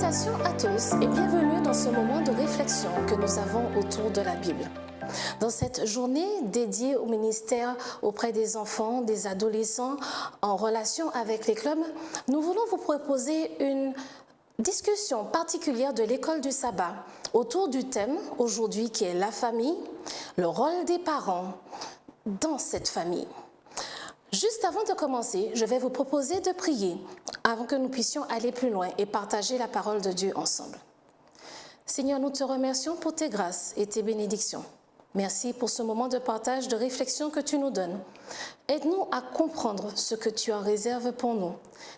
Salutations à tous et bienvenue dans ce moment de réflexion que nous avons autour de la Bible. Dans cette journée dédiée au ministère auprès des enfants, des adolescents, en relation avec les clubs, nous voulons vous proposer une discussion particulière de l'école du sabbat autour du thème aujourd'hui qui est la famille, le rôle des parents dans cette famille. Juste avant de commencer, je vais vous proposer de prier avant que nous puissions aller plus loin et partager la parole de Dieu ensemble. Seigneur, nous te remercions pour tes grâces et tes bénédictions. Merci pour ce moment de partage, de réflexion que tu nous donnes. Aide-nous à comprendre ce que tu en réserves pour nous,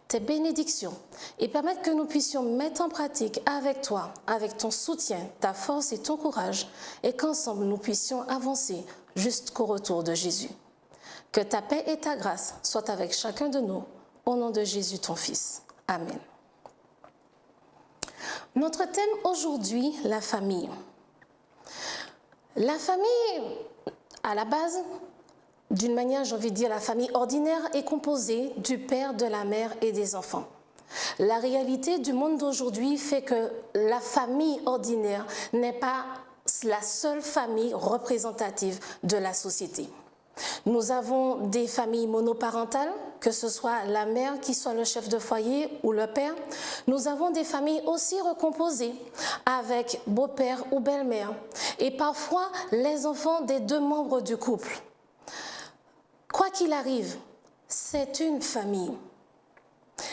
tes bénédictions, et permettre que nous puissions mettre en pratique avec toi, avec ton soutien, ta force et ton courage, et qu'ensemble nous puissions avancer jusqu'au retour de Jésus. Que ta paix et ta grâce soient avec chacun de nous, au nom de Jésus ton Fils. Amen. Notre thème aujourd'hui, la famille. La famille, à la base, d'une manière, j'ai envie de dire, la famille ordinaire est composée du père, de la mère et des enfants. La réalité du monde d'aujourd'hui fait que la famille ordinaire n'est pas la seule famille représentative de la société. Nous avons des familles monoparentales, que ce soit la mère qui soit le chef de foyer ou le père. Nous avons des familles aussi recomposées avec beau-père ou belle-mère et parfois les enfants des deux membres du couple. Quoi qu'il arrive, c'est une famille.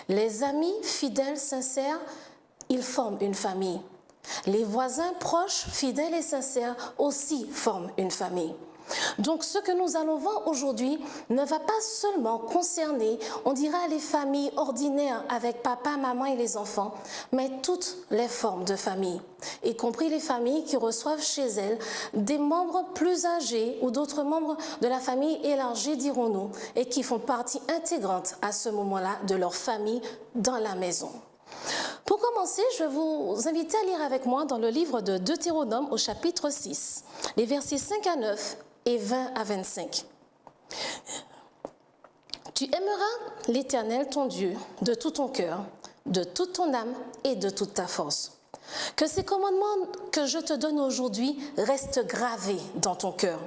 Les amis fidèles, sincères, ils forment une famille. Les voisins proches, fidèles et sincères aussi forment une famille. Donc ce que nous allons voir aujourd'hui ne va pas seulement concerner, on dira, les familles ordinaires avec papa, maman et les enfants, mais toutes les formes de famille, y compris les familles qui reçoivent chez elles des membres plus âgés ou d'autres membres de la famille élargie, dirons-nous, et qui font partie intégrante à ce moment-là de leur famille dans la maison. Pour commencer, je vais vous inviter à lire avec moi dans le livre de Deutéronome au chapitre 6, les versets 5 à 9 et 20 à 25. Tu aimeras l'Éternel ton Dieu de tout ton cœur, de toute ton âme et de toute ta force. Que ces commandements que je te donne aujourd'hui restent gravés dans ton cœur.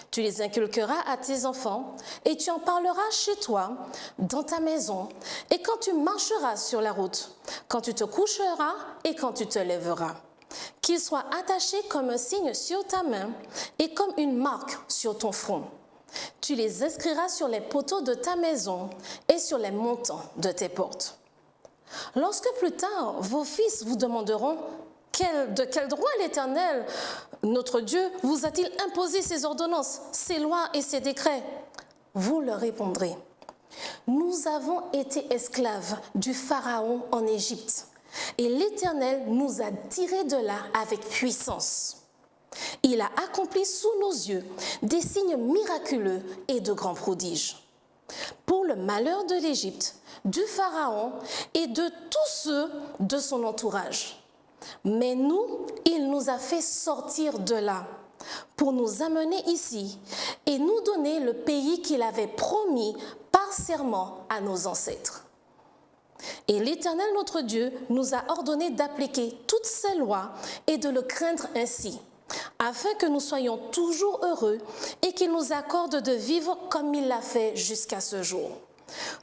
Tu les inculqueras à tes enfants et tu en parleras chez toi, dans ta maison, et quand tu marcheras sur la route, quand tu te coucheras et quand tu te lèveras. Qu'ils soient attachés comme un signe sur ta main et comme une marque sur ton front. Tu les inscriras sur les poteaux de ta maison et sur les montants de tes portes. Lorsque plus tard vos fils vous demanderont de quel droit l'Éternel, notre Dieu, vous a-t-il imposé ces ordonnances, ces lois et ces décrets? Vous leur répondrez, nous avons été esclaves du Pharaon en Égypte. Et l'Éternel nous a tirés de là avec puissance. Il a accompli sous nos yeux des signes miraculeux et de grands prodiges. Pour le malheur de l'Égypte, du Pharaon et de tous ceux de son entourage. Mais nous, il nous a fait sortir de là pour nous amener ici et nous donner le pays qu'il avait promis par serment à nos ancêtres. Et l'Éternel notre Dieu nous a ordonné d'appliquer toutes ces lois et de le craindre ainsi, afin que nous soyons toujours heureux et qu'il nous accorde de vivre comme il l'a fait jusqu'à ce jour.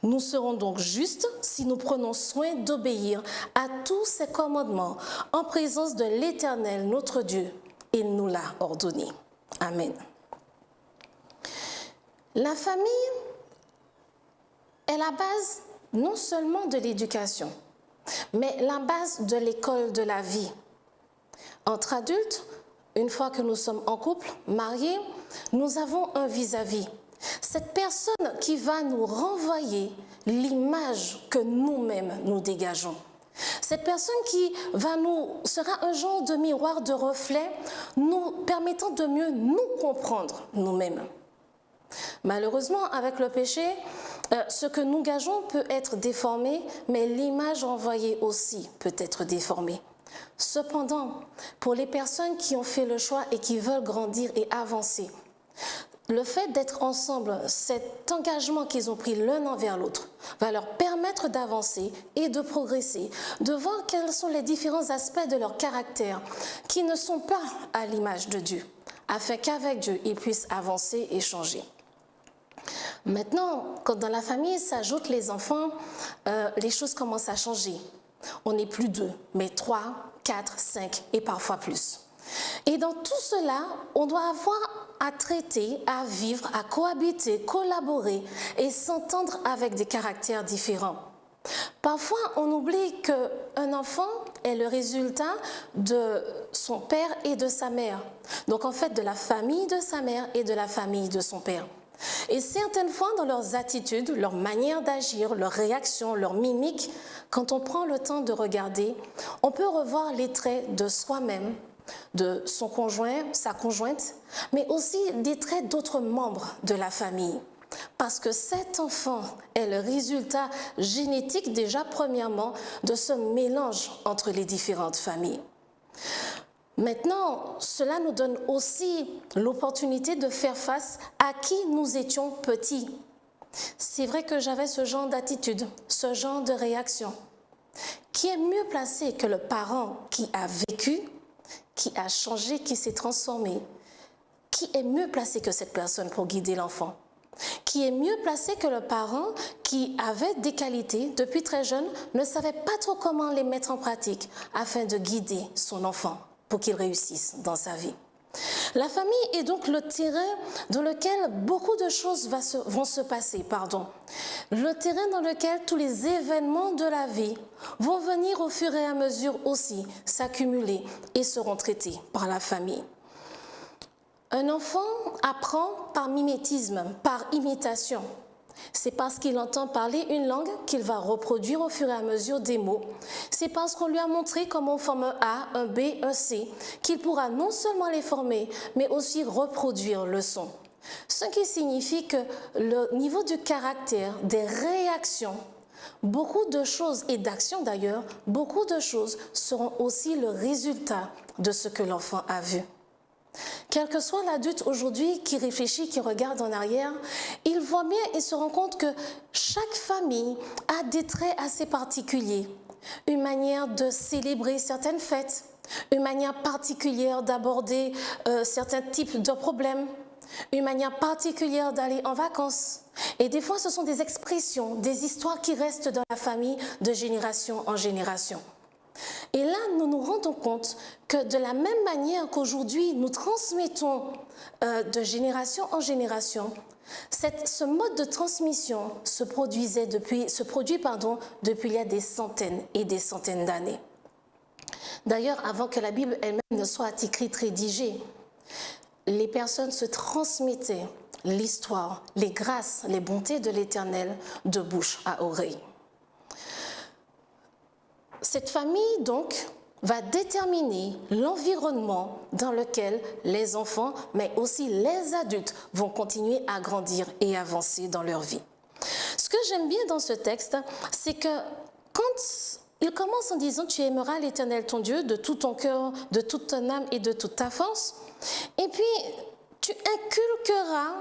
Nous serons donc justes si nous prenons soin d'obéir à tous ces commandements en présence de l'Éternel notre Dieu. Il nous l'a ordonné. Amen. La famille est la base non seulement de l'éducation, mais la base de l'école de la vie. Entre adultes, une fois que nous sommes en couple, mariés, nous avons un vis-à-vis. Cette personne qui va nous renvoyer l'image que nous-mêmes nous dégageons. Cette personne qui sera un genre de miroir, de reflet, nous permettant de mieux nous comprendre nous-mêmes. Malheureusement, avec le péché, ce que nous gageons peut être déformé, mais l'image envoyée aussi peut être déformée. Cependant, pour les personnes qui ont fait le choix et qui veulent grandir et avancer, le fait d'être ensemble, cet engagement qu'ils ont pris l'un envers l'autre, va leur permettre d'avancer et de progresser, de voir quels sont les différents aspects de leur caractère qui ne sont pas à l'image de Dieu, afin qu'avec Dieu, ils puissent avancer et changer. Maintenant, quand dans la famille s'ajoutent les enfants, les choses commencent à changer. On n'est plus 2, mais 3, 4, 5 et parfois plus. Et dans tout cela, on doit avoir à traiter, à vivre, à cohabiter, collaborer et s'entendre avec des caractères différents. Parfois, on oublie qu'un enfant est le résultat de son père et de sa mère. Donc en fait, de la famille de sa mère et de la famille de son père. Et certaines fois, dans leurs attitudes, leur manière d'agir, leurs réactions, leurs mimiques, quand on prend le temps de regarder, on peut revoir les traits de soi-même, de son conjoint, sa conjointe, mais aussi des traits d'autres membres de la famille. Parce que cet enfant est le résultat génétique déjà premièrement de ce mélange entre les différentes familles. Maintenant, cela nous donne aussi l'opportunité de faire face à qui nous étions petits. C'est vrai que j'avais ce genre d'attitude, ce genre de réaction. Qui est mieux placé que le parent qui a vécu, qui a changé, qui s'est transformé? Qui est mieux placé que cette personne pour guider l'enfant? Qui est mieux placé que le parent qui avait des qualités depuis très jeune, ne savait pas trop comment les mettre en pratique afin de guider son enfant pour qu'il réussisse dans sa vie. La famille est donc le terrain dans lequel beaucoup de choses vont se passer. Le terrain dans lequel tous les événements de la vie vont venir au fur et à mesure aussi s'accumuler et seront traités par la famille. Un enfant apprend par mimétisme, par imitation. C'est parce qu'il entend parler une langue qu'il va reproduire au fur et à mesure des mots. C'est parce qu'on lui a montré comment on forme un A, un B, un C, qu'il pourra non seulement les former, mais aussi reproduire le son. Ce qui signifie que le niveau du caractère, des réactions, beaucoup de choses, et d'actions d'ailleurs, beaucoup de choses seront aussi le résultat de ce que l'enfant a vu. Quel que soit l'adulte aujourd'hui qui réfléchit, qui regarde en arrière, il voit bien et se rend compte que chaque famille a des traits assez particuliers. Une manière de célébrer certaines fêtes, une manière particulière d'aborder certains types de problèmes, une manière particulière d'aller en vacances. Et des fois, ce sont des expressions, des histoires qui restent dans la famille de génération en génération. Et là, nous nous rendons compte que de la même manière qu'aujourd'hui, nous transmettons de génération en génération, ce mode de transmission se produit depuis il y a des centaines et des centaines d'années. D'ailleurs, avant que la Bible elle-même ne soit écrite, rédigée, les personnes se transmettaient l'histoire, les grâces, les bontés de l'Éternel de bouche à oreille. Cette famille, donc, va déterminer l'environnement dans lequel les enfants, mais aussi les adultes, vont continuer à grandir et avancer dans leur vie. Ce que j'aime bien dans ce texte, c'est que quand il commence en disant « Tu aimeras l'Éternel ton Dieu de tout ton cœur, de toute ton âme et de toute ta force », et puis tu inculqueras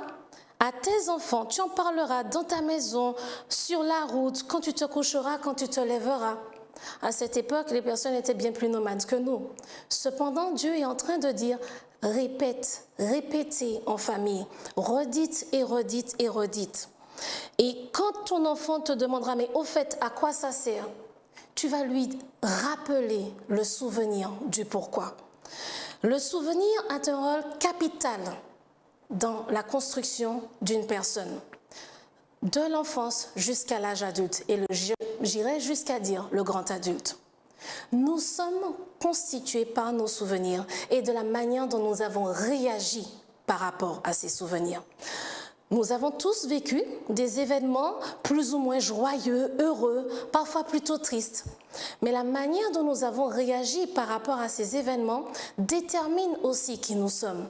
à tes enfants, tu en parleras dans ta maison, sur la route, quand tu te coucheras, quand tu te lèveras. À cette époque, les personnes étaient bien plus nomades que nous. Cependant, Dieu est en train de dire « Répète, répétez en famille, redites et redites et redites. » Et quand ton enfant te demandera « Mais au fait, à quoi ça sert ?» tu vas lui rappeler le souvenir du pourquoi. Le souvenir a un rôle capital dans la construction d'une personne, de l'enfance jusqu'à l'âge adulte, et j'irais jusqu'à dire le grand adulte. Nous sommes constitués par nos souvenirs et de la manière dont nous avons réagi par rapport à ces souvenirs. Nous avons tous vécu des événements plus ou moins joyeux, heureux, parfois plutôt tristes. Mais la manière dont nous avons réagi par rapport à ces événements détermine aussi qui nous sommes.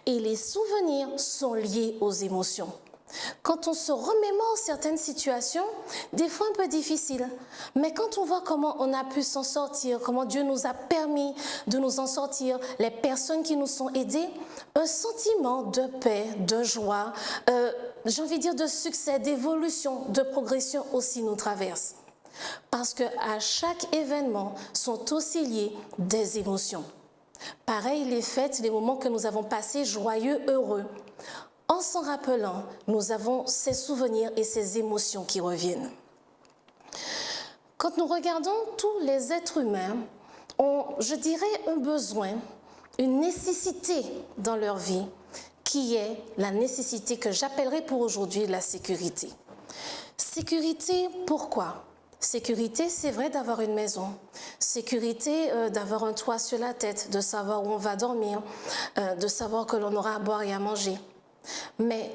Et les souvenirs sont liés aux émotions. Quand on se remémore certaines situations, des fois un peu difficiles, mais quand on voit comment on a pu s'en sortir, comment Dieu nous a permis de nous en sortir, les personnes qui nous sont aidées, un sentiment de paix, de joie, j'ai envie de dire de succès, d'évolution, de progression aussi nous traverse. Parce qu'à chaque événement sont aussi liées des émotions. Pareil, les fêtes, les moments que nous avons passés joyeux, heureux. En s'en rappelant, nous avons ces souvenirs et ces émotions qui reviennent. Quand nous regardons tous les êtres humains ont, je dirais, un besoin, une nécessité dans leur vie, qui est la nécessité que j'appellerais pour aujourd'hui la sécurité. Sécurité, pourquoi ? Sécurité, c'est vrai d'avoir une maison. Sécurité, d'avoir un toit sur la tête, de savoir où on va dormir, de savoir que l'on aura à boire et à manger. Mais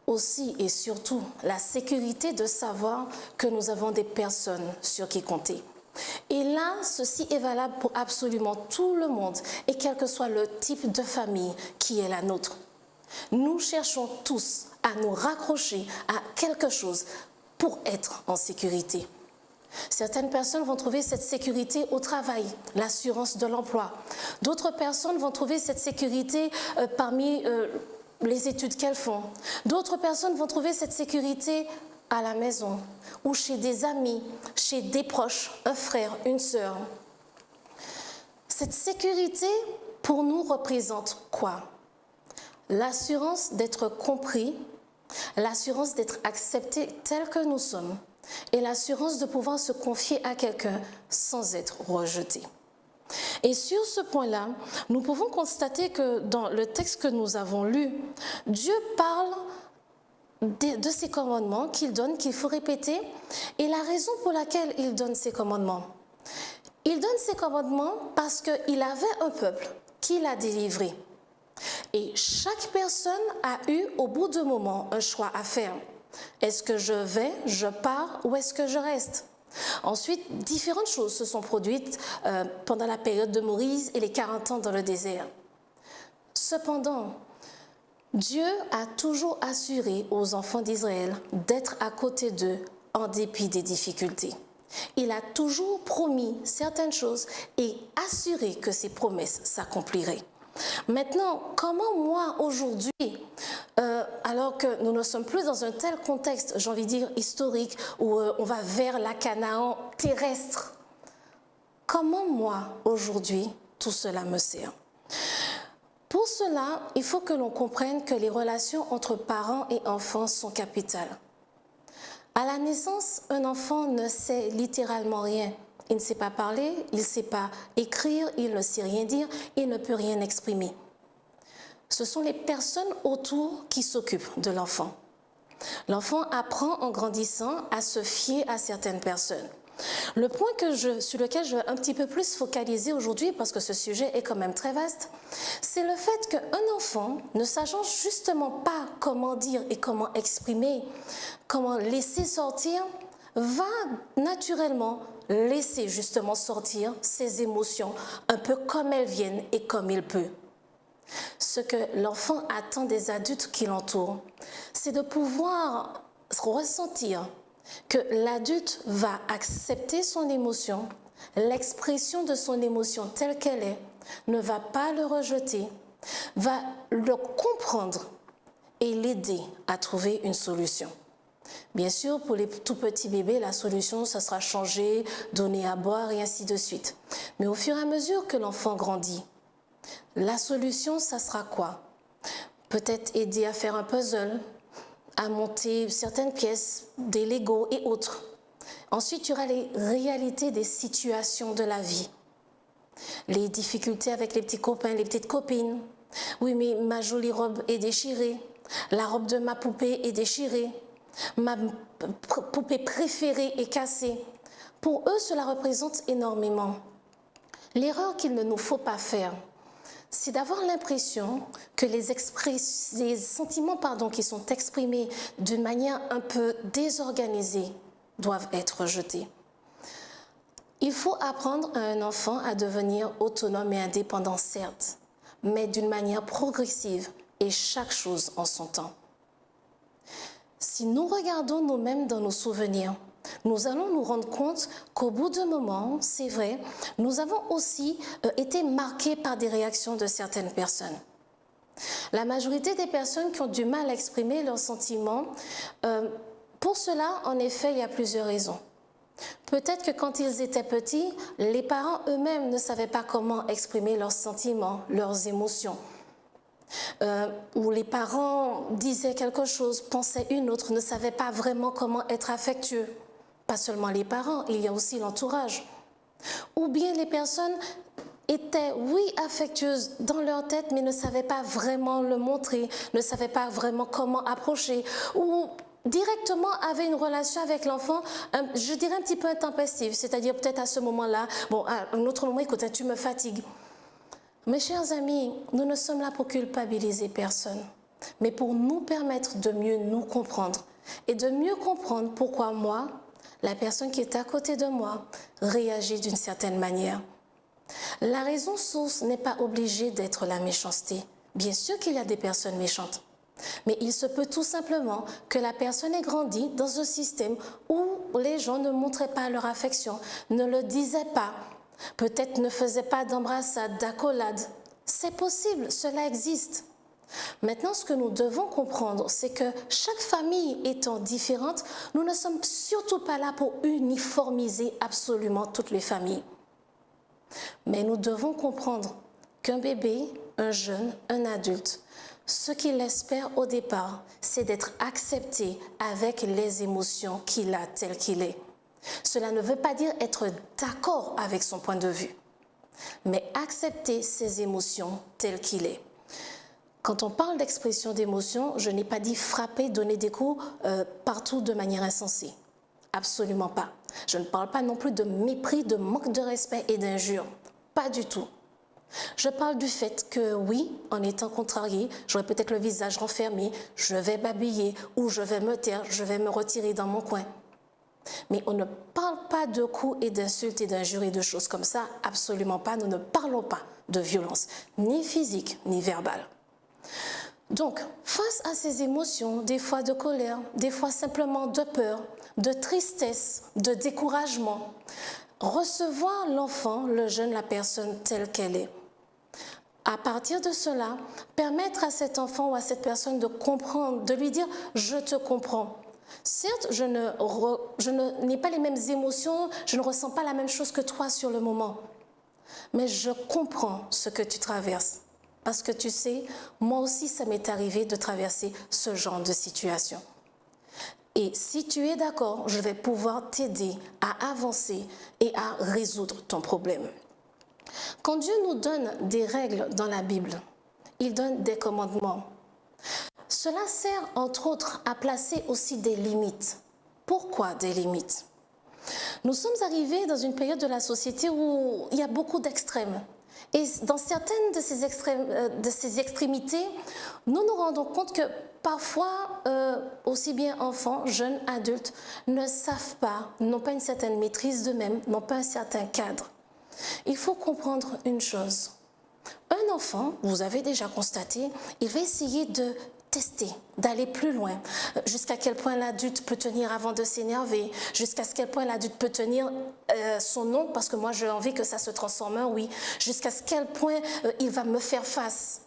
aussi et surtout, la sécurité de savoir que nous avons des personnes sur qui compter. Et là, ceci est valable pour absolument tout le monde et quel que soit le type de famille qui est la nôtre. Nous cherchons tous à nous raccrocher à quelque chose pour être en sécurité. Certaines personnes vont trouver cette sécurité au travail, l'assurance de l'emploi. D'autres personnes vont trouver cette sécurité parmi les études qu'elles font. D'autres personnes vont trouver cette sécurité à la maison ou chez des amis, chez des proches, un frère, une sœur. Cette sécurité, pour nous, représente quoi? L'assurance d'être compris, l'assurance d'être accepté tel que nous sommes et l'assurance de pouvoir se confier à quelqu'un sans être rejeté. Et sur ce point-là, nous pouvons constater que dans le texte que nous avons lu, Dieu parle de ces commandements qu'il donne, qu'il faut répéter, et la raison pour laquelle il donne ces commandements. Il donne ces commandements parce qu'il avait un peuple qu'il a délivré. Et chaque personne a eu, au bout d'un moment, un choix à faire. Est-ce que je pars ou est-ce que je reste? Ensuite, différentes choses se sont produites pendant la période de Moïse et les 40 ans dans le désert. Cependant, Dieu a toujours assuré aux enfants d'Israël d'être à côté d'eux en dépit des difficultés. Il a toujours promis certaines choses et assuré que ses promesses s'accompliraient. Maintenant, comment moi aujourd'hui, alors que nous ne sommes plus dans un tel contexte, j'ai envie de dire historique, où on va vers la Canaan terrestre, comment moi aujourd'hui tout cela me sert? Pour cela, il faut que l'on comprenne que les relations entre parents et enfants sont capitales. À la naissance, un enfant ne sait littéralement rien. Il ne sait pas parler, il ne sait pas écrire, il ne sait rien dire, il ne peut rien exprimer. Ce sont les personnes autour qui s'occupent de l'enfant. L'enfant apprend en grandissant à se fier à certaines personnes. Le point sur lequel je vais un petit peu plus focaliser aujourd'hui, parce que ce sujet est quand même très vaste, c'est le fait qu'un enfant, ne sachant justement pas comment dire et comment exprimer, comment laisser sortir, va naturellement laisser justement sortir ses émotions un peu comme elles viennent et comme il peut. Ce que l'enfant attend des adultes qui l'entourent, c'est de pouvoir ressentir que l'adulte va accepter son émotion, l'expression de son émotion telle qu'elle est, ne va pas le rejeter, va le comprendre et l'aider à trouver une solution. Bien sûr, pour les tout petits bébés, la solution, ça sera changer, donner à boire et ainsi de suite. Mais au fur et à mesure que l'enfant grandit, la solution, ça sera quoi? Peut-être aider à faire un puzzle, à monter certaines pièces, des Legos et autres. Ensuite, il y aura les réalités des situations de la vie. Les difficultés avec les petits copains, les petites copines. Oui, mais ma jolie robe est déchirée. La robe de ma poupée est déchirée. Ma poupée préférée est cassée. Pour eux, cela représente énormément. L'erreur qu'il ne nous faut pas faire, c'est d'avoir l'impression que les sentiments qui sont exprimés d'une manière un peu désorganisée doivent être rejetés. Il faut apprendre à un enfant à devenir autonome et indépendant, certes, mais d'une manière progressive et chaque chose en son temps. Si nous regardons nous-mêmes dans nos souvenirs, nous allons nous rendre compte qu'au bout d'un moment, c'est vrai, nous avons aussi été marqués par des réactions de certaines personnes. La majorité des personnes qui ont du mal à exprimer leurs sentiments, pour cela, en effet, il y a plusieurs raisons. Peut-être que quand ils étaient petits, les parents eux-mêmes ne savaient pas comment exprimer leurs sentiments, leurs émotions. Ou les parents disaient quelque chose, pensaient une autre, ne savaient pas vraiment comment être affectueux. Pas seulement les parents, il y a aussi l'entourage. Ou bien les personnes étaient, oui, affectueuses dans leur tête, mais ne savaient pas vraiment le montrer, ne savaient pas vraiment comment approcher, ou directement avaient une relation avec l'enfant, je dirais un petit peu intempestive, c'est-à-dire peut-être à ce moment-là, bon, à un autre moment, écoute, tu me fatigues. Mes chers amis, nous ne sommes là pour culpabiliser personne, mais pour nous permettre de mieux nous comprendre et de mieux comprendre pourquoi moi, la personne qui est à côté de moi, réagit d'une certaine manière. La raison source n'est pas obligée d'être la méchanceté. Bien sûr qu'il y a des personnes méchantes, mais il se peut tout simplement que la personne ait grandi dans un système où les gens ne montraient pas leur affection, ne le disaient pas, peut-être ne faisaient pas d'embrassades, d'accolades. C'est possible, cela existe. Maintenant, ce que nous devons comprendre, c'est que chaque famille étant différente, nous ne sommes surtout pas là pour uniformiser absolument toutes les familles. Mais nous devons comprendre qu'un bébé, un jeune, un adulte, ce qu'il espère au départ, c'est d'être accepté avec les émotions qu'il a tel qu'il est. Cela ne veut pas dire être d'accord avec son point de vue, mais accepter ses émotions telles qu'il est. Quand on parle d'expression d'émotion, je n'ai pas dit frapper, donner des coups partout de manière insensée. Absolument pas. Je ne parle pas non plus de mépris, de manque de respect et d'injure. Pas du tout. Je parle du fait que oui, en étant contrarié, j'aurai peut-être le visage renfermé, je vais babiller ou je vais me taire, je vais me retirer dans mon coin. Mais on ne parle pas de coups et d'insultes et d'injures et de choses comme ça, absolument pas. Nous ne parlons pas de violence, ni physique, ni verbale. Donc, face à ces émotions, des fois de colère, des fois simplement de peur, de tristesse, de découragement, recevoir l'enfant, le jeune, la personne telle qu'elle est. À partir de cela, permettre à cet enfant ou à cette personne de comprendre, de lui dire « je te comprends ». Certes, je n'ai pas les mêmes émotions, je ne ressens pas la même chose que toi sur le moment, mais je comprends ce que tu traverses. Parce que tu sais, moi aussi, ça m'est arrivé de traverser ce genre de situation. Et si tu es d'accord, je vais pouvoir t'aider à avancer et à résoudre ton problème. Quand Dieu nous donne des règles dans la Bible, il donne des commandements. Cela sert entre autres à placer aussi des limites. Pourquoi des limites? Nous sommes arrivés dans une période de la société où il y a beaucoup d'extrêmes. Et dans certaines de ces extrémités, nous nous rendons compte que parfois, aussi bien enfants, jeunes, adultes, ne savent pas, n'ont pas une certaine maîtrise d'eux-mêmes, n'ont pas un certain cadre. Il faut comprendre une chose. Un enfant, vous avez déjà constaté, il va essayer de tester, d'aller plus loin, jusqu'à quel point l'adulte peut tenir avant de s'énerver, jusqu'à quel point l'adulte peut tenir son non, parce que moi j'ai envie que ça se transforme en oui, jusqu'à quel point il va me faire face,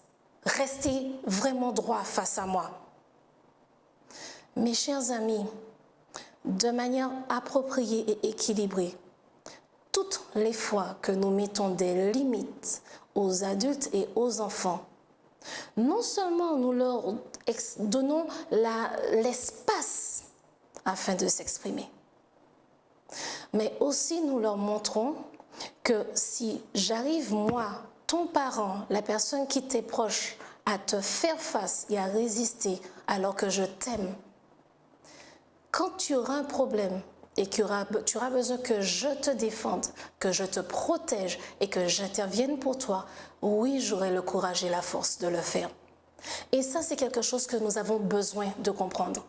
rester vraiment droit face à moi. Mes chers amis, de manière appropriée et équilibrée, toutes les fois que nous mettons des limites aux adultes et aux enfants, non seulement nous leur donnons l'espace afin de s'exprimer, mais aussi nous leur montrons que si j'arrive, moi, ton parent, la personne qui t'est proche, à te faire face et à résister alors que je t'aime, quand tu auras un problème et que tu auras besoin que je te défende, que je te protège et que j'intervienne pour toi, oui, j'aurai le courage et la force de le faire. Et ça, c'est quelque chose que nous avons besoin de comprendre.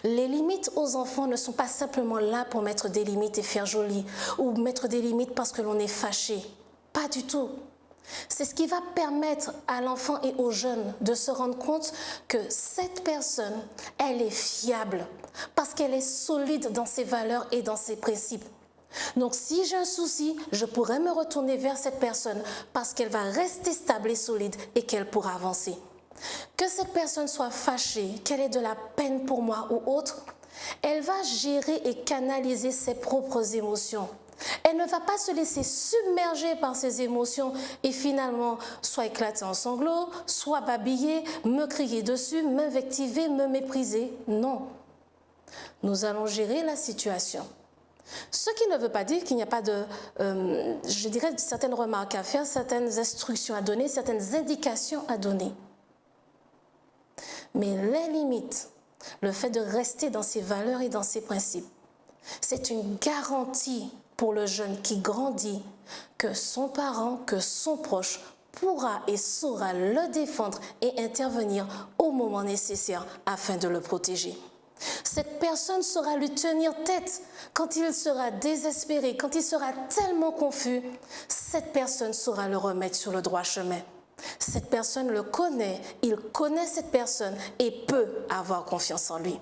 Les limites aux enfants ne sont pas simplement là pour mettre des limites et faire joli, ou mettre des limites parce que l'on est fâché. Pas du tout. C'est ce qui va permettre à l'enfant et aux jeunes de se rendre compte que cette personne, elle est fiable parce qu'elle est solide dans ses valeurs et dans ses principes. Donc si j'ai un souci, je pourrais me retourner vers cette personne parce qu'elle va rester stable et solide et qu'elle pourra avancer. Que cette personne soit fâchée, qu'elle ait de la peine pour moi ou autre, elle va gérer et canaliser ses propres émotions. Elle ne va pas se laisser submerger par ses émotions et finalement soit éclater en sanglots, soit babiller, me crier dessus, m'invectiver, me mépriser. Non, nous allons gérer la situation. Ce qui ne veut pas dire qu'il n'y a pas de, je dirais, certaines remarques à faire, certaines instructions à donner, certaines indications à donner. Mais les limites, le fait de rester dans ses valeurs et dans ses principes, c'est une garantie pour le jeune qui grandit que son parent, que son proche pourra et saura le défendre et intervenir au moment nécessaire afin de le protéger. Cette personne saura lui tenir tête quand il sera désespéré, quand il sera tellement confus. Cette personne saura le remettre sur le droit chemin. Cette personne le connaît, il connaît cette personne et peut avoir confiance en lui.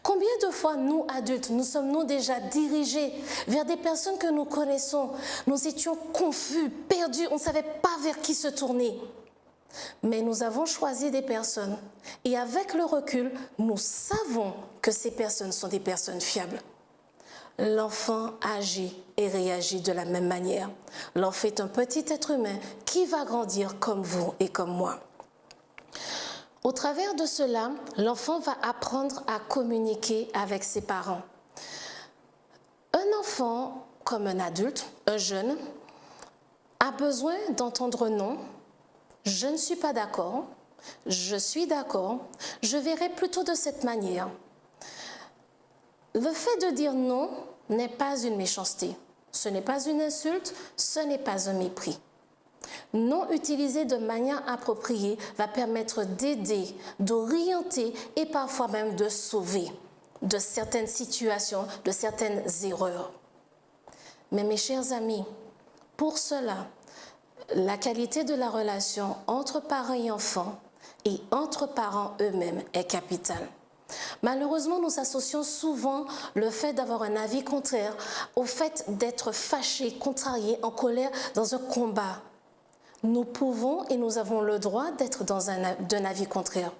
Combien de fois, nous, adultes, nous sommes-nous déjà dirigés vers des personnes que nous connaissons? Nous étions confus, perdus, on ne savait pas vers qui se tourner. Mais nous avons choisi des personnes et avec le recul, nous savons que ces personnes sont des personnes fiables. L'enfant agit et réagit de la même manière. L'enfant est un petit être humain qui va grandir comme vous et comme moi. Au travers de cela, l'enfant va apprendre à communiquer avec ses parents. Un enfant, comme un adulte, un jeune, a besoin d'entendre non. Je ne suis pas d'accord, je suis d'accord, je verrai plutôt de cette manière. Le fait de dire non n'est pas une méchanceté, ce n'est pas une insulte, ce n'est pas un mépris. Non utilisé de manière appropriée va permettre d'aider, d'orienter et parfois même de sauver de certaines situations, de certaines erreurs. Mais mes chers amis, pour cela, la qualité de la relation entre parents et enfants et entre parents eux-mêmes est capitale. Malheureusement, nous associons souvent le fait d'avoir un avis contraire au fait d'être fâché, contrarié, en colère dans un combat. Nous pouvons et nous avons le droit d'être dans d'un avis contraire.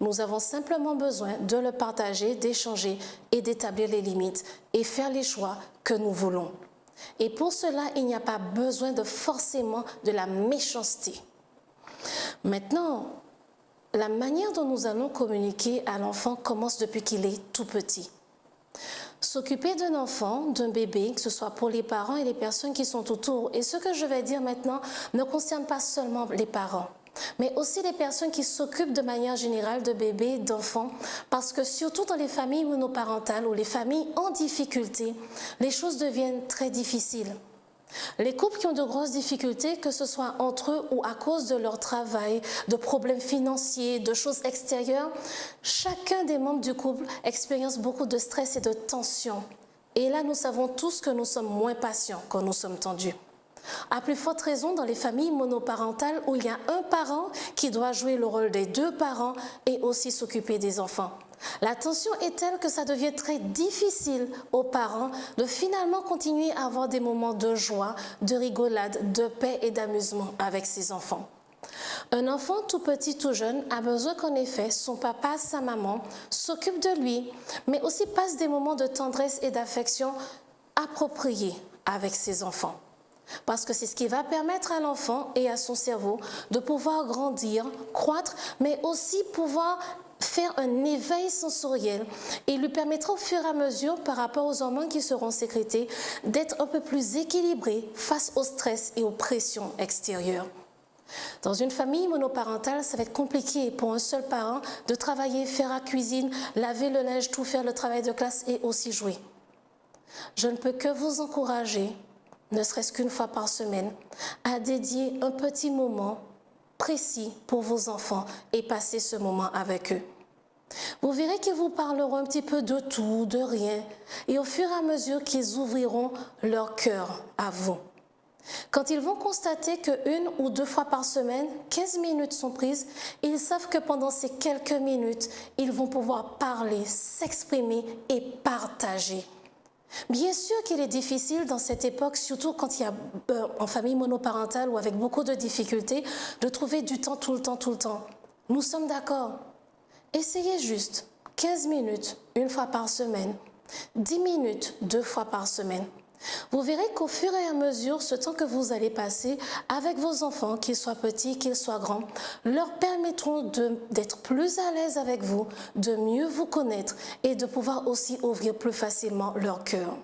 Nous avons simplement besoin de le partager, d'échanger et d'établir les limites et faire les choix que nous voulons. Et pour cela, il n'y a pas besoin de forcément de la méchanceté. Maintenant, la manière dont nous allons communiquer à l'enfant commence depuis qu'il est tout petit. S'occuper d'un enfant, d'un bébé, que ce soit pour les parents et les personnes qui sont autour, et ce que je vais dire maintenant ne concerne pas seulement les parents, mais aussi les personnes qui s'occupent de manière générale de bébés, d'enfants, parce que surtout dans les familles monoparentales ou les familles en difficulté, les choses deviennent très difficiles. Les couples qui ont de grosses difficultés, que ce soit entre eux ou à cause de leur travail, de problèmes financiers, de choses extérieures, chacun des membres du couple expérience beaucoup de stress et de tension. Et là, nous savons tous que nous sommes moins patients quand nous sommes tendus. À plus forte raison dans les familles monoparentales où il y a un parent qui doit jouer le rôle des deux parents et aussi s'occuper des enfants. La tension est telle que ça devient très difficile aux parents de finalement continuer à avoir des moments de joie, de rigolade, de paix et d'amusement avec ses enfants. Un enfant tout petit, tout jeune a besoin qu'en effet son papa, sa maman s'occupent de lui, mais aussi passe des moments de tendresse et d'affection appropriés avec ses enfants. Parce que c'est ce qui va permettre à l'enfant et à son cerveau de pouvoir grandir, croître, mais aussi pouvoir faire un éveil sensoriel et lui permettra au fur et à mesure, par rapport aux hormones qui seront sécrétées, d'être un peu plus équilibré face au stress et aux pressions extérieures. Dans une famille monoparentale, ça va être compliqué pour un seul parent de travailler, faire la cuisine, laver le linge, tout faire le travail de classe et aussi jouer. Je ne peux que vous encourager, ne serait-ce qu'une fois par semaine, à dédier un petit moment précis pour vos enfants et passer ce moment avec eux. Vous verrez qu'ils vous parleront un petit peu de tout, de rien, et au fur et à mesure qu'ils ouvriront leur cœur à vous. Quand ils vont constater qu'une ou deux fois par semaine, 15 minutes sont prises, ils savent que pendant ces quelques minutes, ils vont pouvoir parler, s'exprimer et partager. Bien sûr qu'il est difficile dans cette époque, surtout quand il y a en famille monoparentale ou avec beaucoup de difficultés, de trouver du temps tout le temps, tout le temps. Nous sommes d'accord. Essayez juste 15 minutes une fois par semaine, 10 minutes deux fois par semaine. Vous verrez qu'au fur et à mesure, ce temps que vous allez passer avec vos enfants, qu'ils soient petits, qu'ils soient grands, leur permettront d'être plus à l'aise avec vous, de mieux vous connaître et de pouvoir aussi ouvrir plus facilement leur cœur.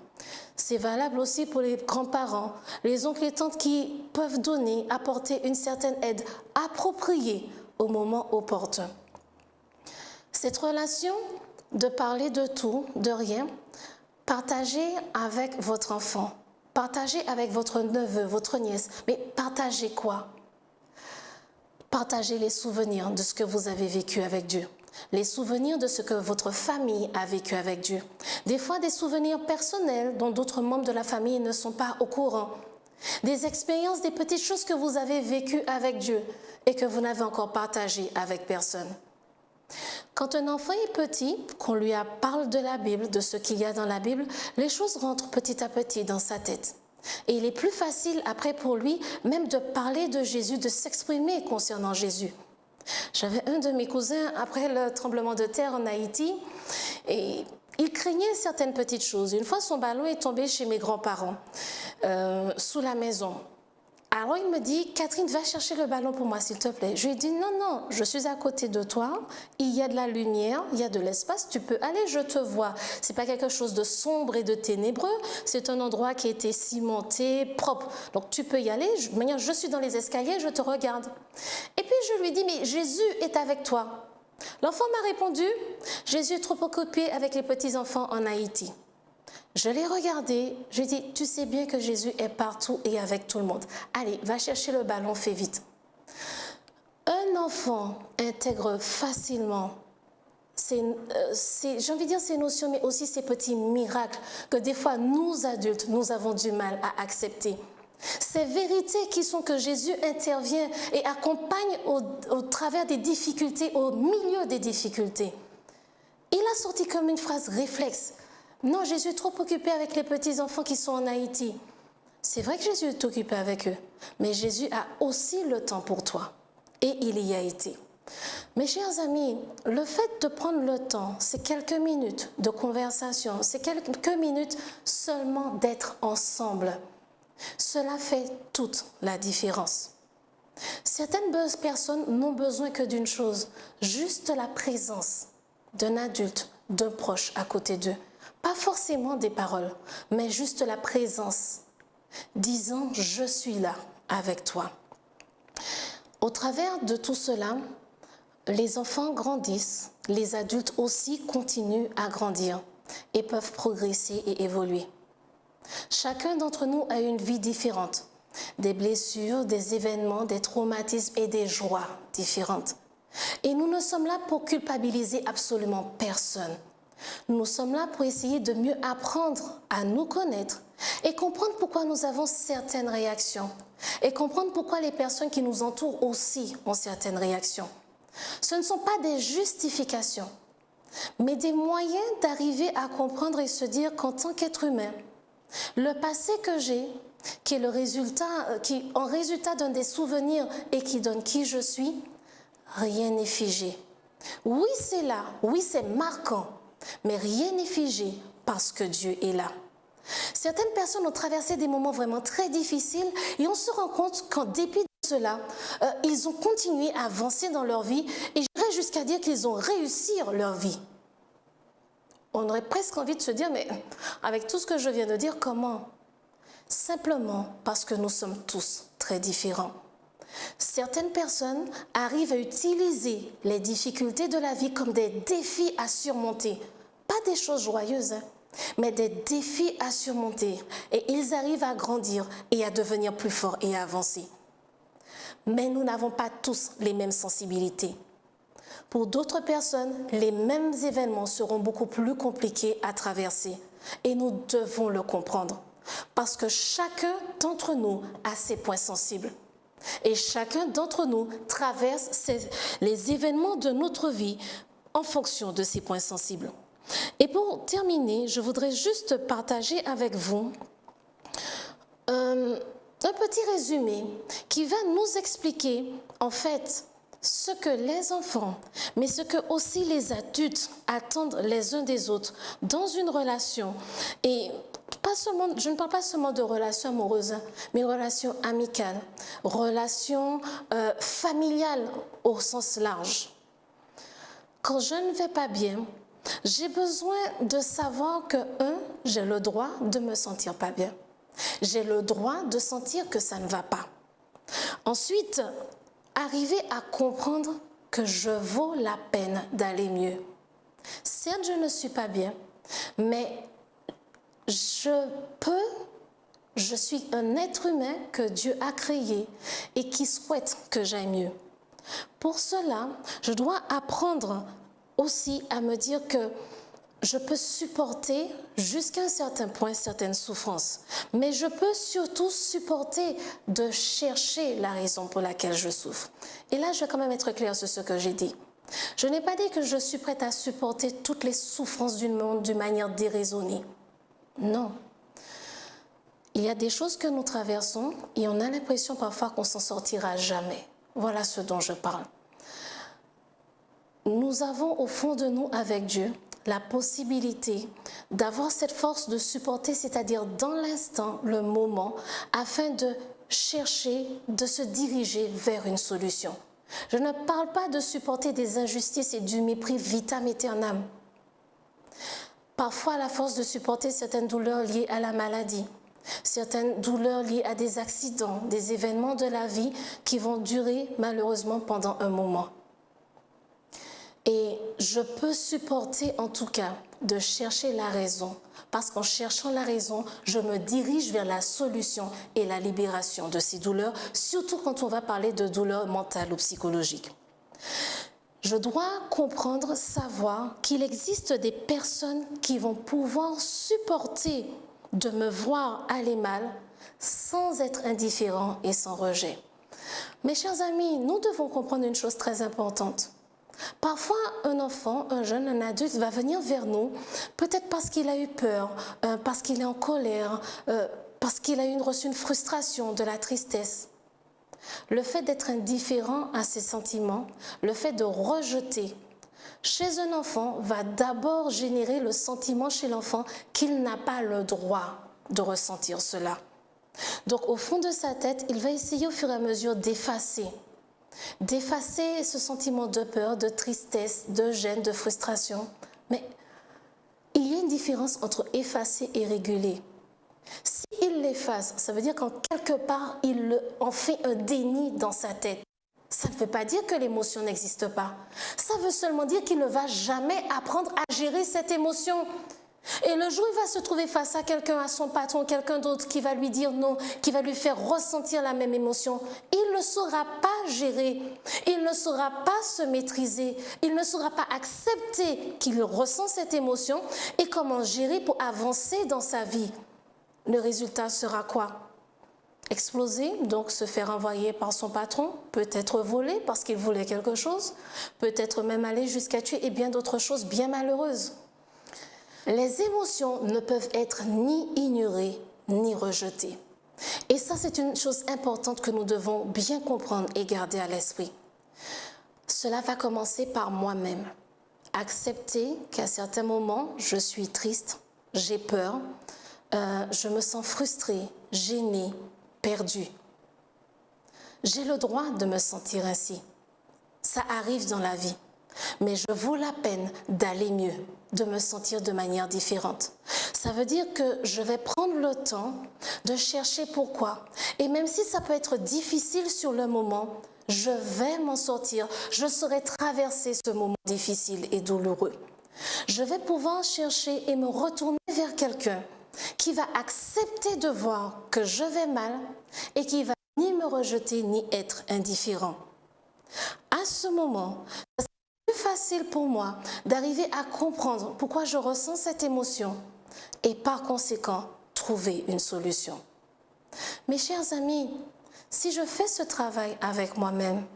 C'est valable aussi pour les grands-parents, les oncles et tantes qui peuvent donner, apporter une certaine aide appropriée au moment opportun. Cette relation de parler de tout, de rien, partagez avec votre enfant, partagez avec votre neveu, votre nièce, mais partagez quoi? Partagez les souvenirs de ce que vous avez vécu avec Dieu, les souvenirs de ce que votre famille a vécu avec Dieu. Des fois, des souvenirs personnels dont d'autres membres de la famille ne sont pas au courant. Des expériences, des petites choses que vous avez vécues avec Dieu et que vous n'avez encore partagées avec personne. Quand un enfant est petit, qu'on lui parle de la Bible, de ce qu'il y a dans la Bible, les choses rentrent petit à petit dans sa tête. Et il est plus facile après pour lui même de parler de Jésus, de s'exprimer concernant Jésus. J'avais un de mes cousins après le tremblement de terre en Haïti et il craignait certaines petites choses. Une fois, son ballon est tombé chez mes grands-parents, sous la maison. Alors il me dit, Catherine, va chercher le ballon pour moi, s'il te plaît. Je lui ai dit, non, non, je suis à côté de toi, il y a de la lumière, il y a de l'espace, tu peux aller, je te vois. C'est pas quelque chose de sombre et de ténébreux, c'est un endroit qui a été cimenté, propre. Donc tu peux y aller, je suis dans les escaliers, je te regarde. Et puis je lui ai dit, mais Jésus est avec toi. L'enfant m'a répondu, Jésus est trop occupé avec les petits-enfants en Haïti. Je l'ai regardé, je lui ai dit, tu sais bien que Jésus est partout et avec tout le monde. Allez, va chercher le ballon, fais vite. Un enfant intègre facilement j'ai envie de dire ces notions, mais aussi ces petits miracles que des fois nous adultes, nous avons du mal à accepter. Ces vérités qui sont que Jésus intervient et accompagne au travers des difficultés, au milieu des difficultés. Il a sorti comme une phrase réflexe. Non, Jésus est trop occupé avec les petits-enfants qui sont en Haïti. C'est vrai que Jésus est occupé avec eux, mais Jésus a aussi le temps pour toi. Et il y a été. Mes chers amis, le fait de prendre le temps, c'est quelques minutes de conversation, c'est quelques minutes seulement d'être ensemble. Cela fait toute la différence. Certaines personnes n'ont besoin que d'une chose, juste la présence d'un adulte, d'un proche à côté d'eux. Pas forcément des paroles, mais juste la présence, disant « je suis là avec toi ». Au travers de tout cela, les enfants grandissent, les adultes aussi continuent à grandir et peuvent progresser et évoluer. Chacun d'entre nous a une vie différente, des blessures, des événements, des traumatismes et des joies différentes. Et nous ne sommes là pour culpabiliser absolument personne. Nous sommes là pour essayer de mieux apprendre à nous connaître et comprendre pourquoi nous avons certaines réactions et comprendre pourquoi les personnes qui nous entourent aussi ont certaines réactions. Ce ne sont pas des justifications, mais des moyens d'arriver à comprendre et se dire qu'en tant qu'être humain, le passé que j'ai, qui est le résultat, qui en résultat donne des souvenirs et qui donne qui je suis, rien n'est figé. Oui, c'est là, oui, c'est marquant, mais rien n'est figé parce que Dieu est là. Certaines personnes ont traversé des moments vraiment très difficiles et on se rend compte qu'en dépit de cela, ils ont continué à avancer dans leur vie et j'irais jusqu'à dire qu'ils ont réussi leur vie. On aurait presque envie de se dire, mais avec tout ce que je viens de dire, comment? Simplement parce que nous sommes tous très différents. Certaines personnes arrivent à utiliser les difficultés de la vie comme des défis à surmonter. Pas des choses joyeuses, mais des défis à surmonter. Et ils arrivent à grandir et à devenir plus forts et à avancer. Mais nous n'avons pas tous les mêmes sensibilités. Pour d'autres personnes, les mêmes événements seront beaucoup plus compliqués à traverser. Et nous devons le comprendre. Parce que chacun d'entre nous a ses points sensibles. Et chacun d'entre nous traverse les événements de notre vie en fonction de ses points sensibles. Et pour terminer, je voudrais juste partager avec vous un petit résumé qui va nous expliquer en fait ce que les enfants, mais ce que aussi les adultes attendent les uns des autres dans une relation. Et je ne parle pas seulement de relations amoureuses, mais relations amicales, relations familiales au sens large. Quand je ne vais pas bien, j'ai besoin de savoir que, j'ai le droit de me sentir pas bien. J'ai le droit de sentir que ça ne va pas. Ensuite, arriver à comprendre que je vaux la peine d'aller mieux. Certes, je ne suis pas bien, mais je suis un être humain que Dieu a créé et qui souhaite que j'aille mieux. Pour cela, je dois apprendre aussi à me dire que je peux supporter jusqu'à un certain point certaines souffrances, mais je peux surtout supporter de chercher la raison pour laquelle je souffre. Et là, je vais quand même être claire sur ce que j'ai dit. Je n'ai pas dit que je suis prête à supporter toutes les souffrances du monde d'une manière déraisonnée. Non. Il y a des choses que nous traversons et on a l'impression parfois qu'on s'en sortira jamais. Voilà ce dont je parle. Nous avons au fond de nous avec Dieu la possibilité d'avoir cette force de supporter, c'est-à-dire dans l'instant, le moment, afin de chercher, de se diriger vers une solution. Je ne parle pas de supporter des injustices et du mépris vitam aeternam. Parfois, à la force de supporter certaines douleurs liées à la maladie, certaines douleurs liées à des accidents, des événements de la vie qui vont durer malheureusement pendant un moment. Et je peux supporter en tout cas de chercher la raison, parce qu'en cherchant la raison, je me dirige vers la solution et la libération de ces douleurs, surtout quand on va parler de douleurs mentales ou psychologiques. Je dois comprendre, savoir qu'il existe des personnes qui vont pouvoir supporter de me voir aller mal sans être indifférent et sans rejet. Mes chers amis, nous devons comprendre une chose très importante. Parfois, un enfant, un jeune, un adulte va venir vers nous, peut-être parce qu'il a eu peur, parce qu'il est en colère, parce qu'il a reçu une frustration, de la tristesse. Le fait d'être indifférent à ses sentiments, le fait de rejeter chez un enfant va d'abord générer le sentiment chez l'enfant qu'il n'a pas le droit de ressentir cela. Donc au fond de sa tête, il va essayer au fur et à mesure d'effacer ce sentiment de peur, de tristesse, de gêne, de frustration. Mais il y a une différence entre effacer et réguler. S'il l'efface, ça veut dire qu'en quelque part, il en fait un déni dans sa tête. Ça ne veut pas dire que l'émotion n'existe pas. Ça veut seulement dire qu'il ne va jamais apprendre à gérer cette émotion. Et le jour où il va se trouver face à quelqu'un, à son patron, quelqu'un d'autre qui va lui dire non, qui va lui faire ressentir la même émotion, il ne saura pas gérer, il ne saura pas se maîtriser, il ne saura pas accepter qu'il ressent cette émotion et comment gérer pour avancer dans sa vie. Le résultat sera quoi? Exploser, donc se faire envoyer par son patron, peut-être voler parce qu'il voulait quelque chose, peut-être même aller jusqu'à tuer et bien d'autres choses bien malheureuses. Les émotions ne peuvent être ni ignorées ni rejetées. Et ça, c'est une chose importante que nous devons bien comprendre et garder à l'esprit. Cela va commencer par moi-même. Accepter qu'à certains moments, je suis triste, j'ai peur, je me sens frustrée, gênée, perdue. J'ai le droit de me sentir ainsi. Ça arrive dans la vie. Mais je vaux la peine d'aller mieux, de me sentir de manière différente. Ça veut dire que je vais prendre le temps de chercher pourquoi. Et même si ça peut être difficile sur le moment, je vais m'en sortir. Je saurai traverser ce moment difficile et douloureux. Je vais pouvoir chercher et me retourner vers quelqu'un qui va accepter de voir que je vais mal et qui va ni me rejeter ni être indifférent. À ce moment, c'est plus facile pour moi d'arriver à comprendre pourquoi je ressens cette émotion et par conséquent, trouver une solution. Mes chers amis, si je fais ce travail avec moi-même,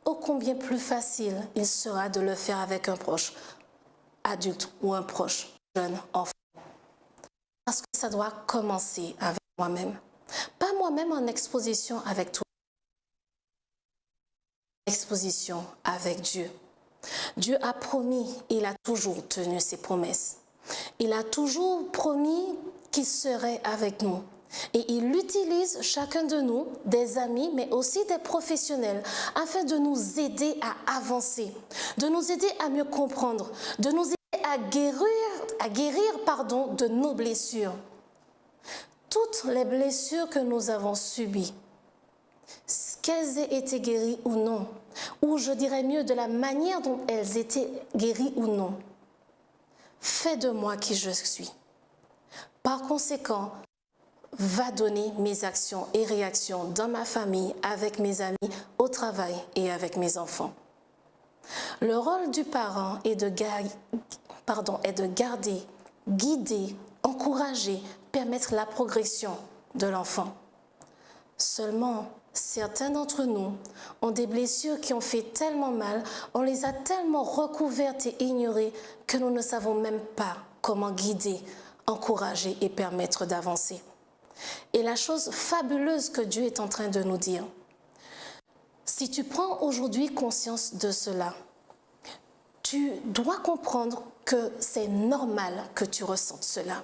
ô combien plus facile il sera de le faire avec un proche adulte ou un proche jeune enfant. Parce que ça doit commencer avec moi-même. Pas moi-même en exposition avec toi, exposition avec Dieu. Dieu a promis, il a toujours tenu ses promesses. Il a toujours promis qu'il serait avec nous. Et il utilise chacun de nous, des amis, mais aussi des professionnels, afin de nous aider à avancer, de nous aider à mieux comprendre, de nous aider à guérir de nos blessures. Toutes les blessures que nous avons subies, qu'elles aient été guéries ou non, ou je dirais mieux de la manière dont elles étaient guéries ou non, fais de moi qui je suis. Par conséquent, va donner mes actions et réactions dans ma famille, avec mes amis, au travail et avec mes enfants. Le rôle du parent est de garder, guider, encourager, permettre la progression de l'enfant. Seulement, certains d'entre nous ont des blessures qui ont fait tellement mal, on les a tellement recouvertes et ignorées que nous ne savons même pas comment guider, encourager et permettre d'avancer. Et la chose fabuleuse que Dieu est en train de nous dire, si tu prends aujourd'hui conscience de cela, tu dois comprendre que c'est normal que tu ressentes cela.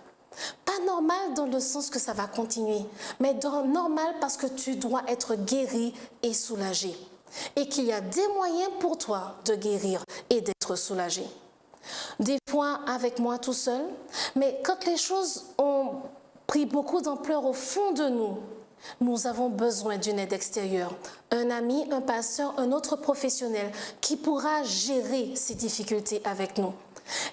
Pas normal dans le sens que ça va continuer, mais normal parce que tu dois être guéri et soulagé. Et qu'il y a des moyens pour toi de guérir et d'être soulagé. Des fois avec moi tout seul, mais quand les choses ont pris beaucoup d'ampleur au fond de nous, nous avons besoin d'une aide extérieure, un ami, un pasteur, un autre professionnel qui pourra gérer ces difficultés avec nous.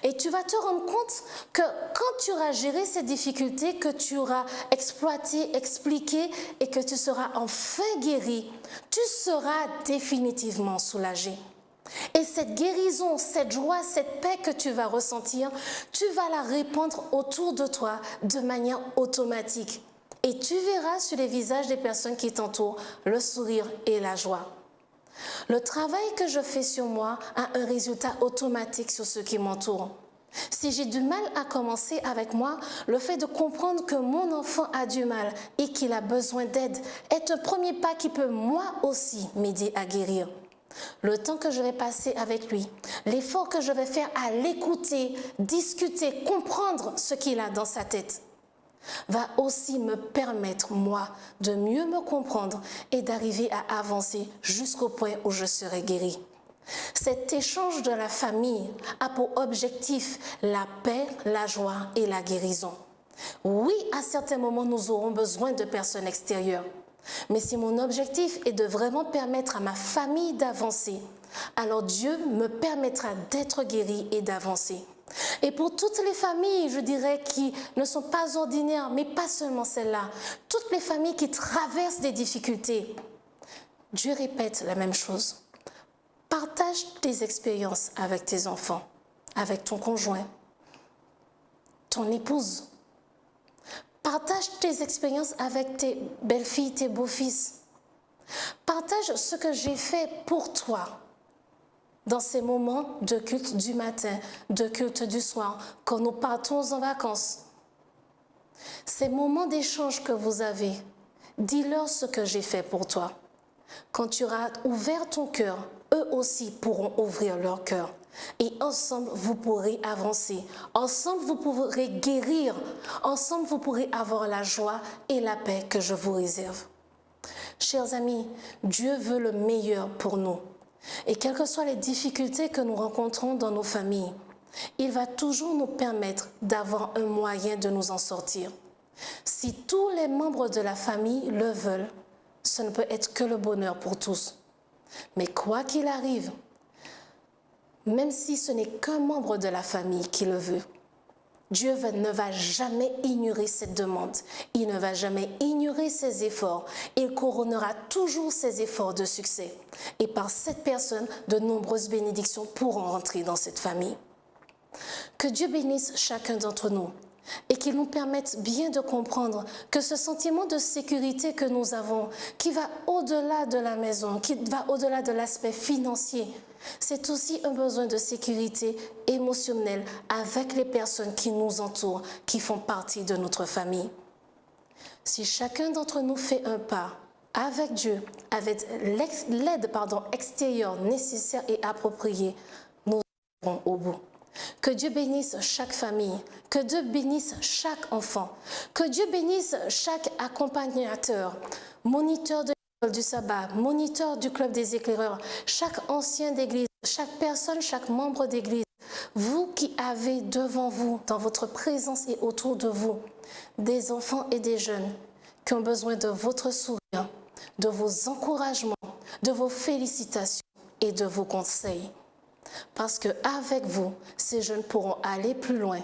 Et tu vas te rendre compte que quand tu auras géré ces difficultés, que tu auras exploité, expliqué et que tu seras enfin guéri, tu seras définitivement soulagé. Et cette guérison, cette joie, cette paix que tu vas ressentir, tu vas la répandre autour de toi de manière automatique. Et tu verras sur les visages des personnes qui t'entourent le sourire et la joie. Le travail que je fais sur moi a un résultat automatique sur ceux qui m'entourent. Si j'ai du mal à commencer avec moi, le fait de comprendre que mon enfant a du mal et qu'il a besoin d'aide est un premier pas qui peut moi aussi m'aider à guérir. Le temps que je vais passer avec lui, l'effort que je vais faire à l'écouter, discuter, comprendre ce qu'il a dans sa tête, va aussi me permettre, moi, de mieux me comprendre et d'arriver à avancer jusqu'au point où je serai guéri. Cet échange de la famille a pour objectif la paix, la joie et la guérison. Oui, à certains moments, nous aurons besoin de personnes extérieures. Mais si mon objectif est de vraiment permettre à ma famille d'avancer, alors Dieu me permettra d'être guéri et d'avancer. Et pour toutes les familles, je dirais, qui ne sont pas ordinaires, mais pas seulement celles-là, toutes les familles qui traversent des difficultés, Dieu répète la même chose. Partage tes expériences avec tes enfants, avec ton conjoint, ton épouse. Partage tes expériences avec tes belles-filles, tes beaux-fils. Partage ce que j'ai fait pour toi dans ces moments de culte du matin, de culte du soir, quand nous partons en vacances. Ces moments d'échange que vous avez, dis-leur ce que j'ai fait pour toi. Quand tu auras ouvert ton cœur, eux aussi pourront ouvrir leur cœur. Et ensemble, vous pourrez avancer. Ensemble, vous pourrez guérir. Ensemble, vous pourrez avoir la joie et la paix que je vous réserve. Chers amis, Dieu veut le meilleur pour nous. Et quelles que soient les difficultés que nous rencontrons dans nos familles, il va toujours nous permettre d'avoir un moyen de nous en sortir. Si tous les membres de la famille le veulent, ce ne peut être que le bonheur pour tous. Mais quoi qu'il arrive, même si ce n'est qu'un membre de la famille qui le veut, Dieu ne va jamais ignorer cette demande. Il ne va jamais ignorer ses efforts. Il couronnera toujours ses efforts de succès. Et par cette personne, de nombreuses bénédictions pourront rentrer dans cette famille. Que Dieu bénisse chacun d'entre nous. et qu'il nous permette bien de comprendre que ce sentiment de sécurité que nous avons, qui va au-delà de la maison, qui va au-delà de l'aspect financier, c'est aussi un besoin de sécurité émotionnelle avec les personnes qui nous entourent, qui font partie de notre famille. Si chacun d'entre nous fait un pas avec Dieu, avec l'aide extérieure nécessaire et appropriée, nous irons au bout. Que Dieu bénisse chaque famille, que Dieu bénisse chaque enfant, que Dieu bénisse chaque accompagnateur, moniteur de l'école du sabbat, moniteur du club des éclaireurs, chaque ancien d'église, chaque personne, chaque membre d'église. Vous qui avez devant vous, dans votre présence et autour de vous, des enfants et des jeunes qui ont besoin de votre sourire, de vos encouragements, de vos félicitations et de vos conseils. Parce qu'avec vous, ces jeunes pourront aller plus loin.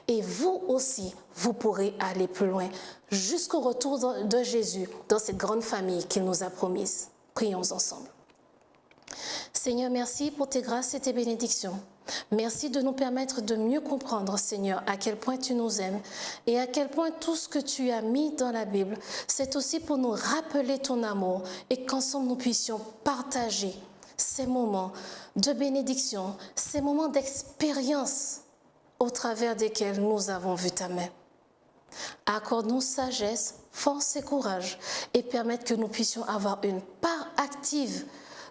Et vous aussi, vous pourrez aller plus loin jusqu'au retour de Jésus dans cette grande famille qu'il nous a promise. Prions ensemble. Seigneur, merci pour tes grâces et tes bénédictions. Merci de nous permettre de mieux comprendre, Seigneur, à quel point tu nous aimes et à quel point tout ce que tu as mis dans la Bible, c'est aussi pour nous rappeler ton amour et qu'ensemble nous puissions partager ces moments de bénédiction, ces moments d'expérience au travers desquels nous avons vu ta main. Accorde-nous sagesse, force et courage et permette que nous puissions avoir une part active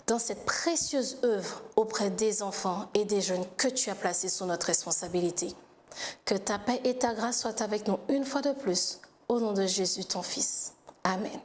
dans cette précieuse œuvre auprès des enfants et des jeunes que tu as placés sous notre responsabilité. Que ta paix et ta grâce soient avec nous une fois de plus, au nom de Jésus ton Fils. Amen.